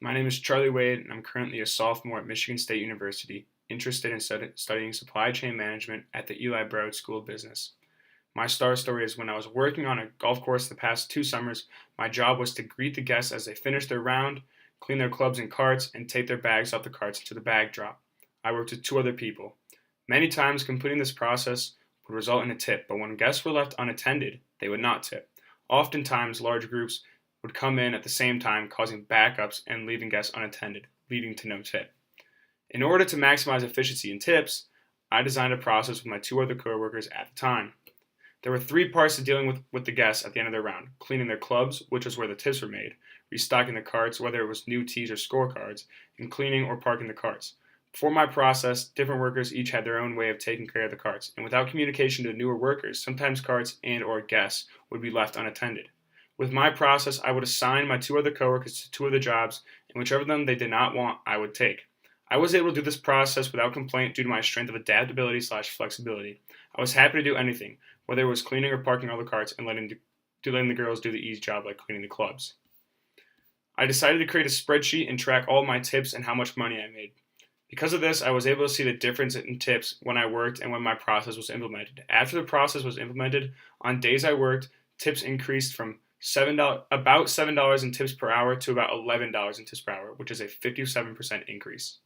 My name is Charlie Wade, and I'm currently a sophomore at Michigan State University, interested in studying supply chain management at the Eli Broad School of Business. My star story is when I was working on a golf course the past 2 summers. My job was to greet the guests as they finished their round, clean their clubs and carts, and take their bags off the carts into the bag drop. I worked with two other people. Many times, completing this process would result in a tip, but when guests were left unattended, they would not tip. Oftentimes, large groups would come in at the same time, causing backups and leaving guests unattended, leading to no tip. In order to maximize efficiency and tips, I designed a process with my two other coworkers at the time. There were three parts to dealing with the guests at the end of their round: cleaning their clubs, which was where the tips were made, restocking the carts, whether it was new tees or scorecards, and cleaning or parking the carts. For my process, different workers each had their own way of taking care of the carts, and without communication to newer workers, sometimes carts and or guests would be left unattended. With my process, I would assign my two other coworkers to two of the jobs, and whichever of them they did not want, I would take. I was able to do this process without complaint due to my strength of adaptability/flexibility. I was happy to do anything, whether it was cleaning or parking all the carts and letting the girls do the easy job like cleaning the clubs. I decided to create a spreadsheet and track all my tips and how much money I made. Because of this, I was able to see the difference in tips when I worked and when my process was implemented. After the process was implemented, on days I worked, tips increased from about $7 in tips per hour to about $11 in tips per hour, which is a 57% increase.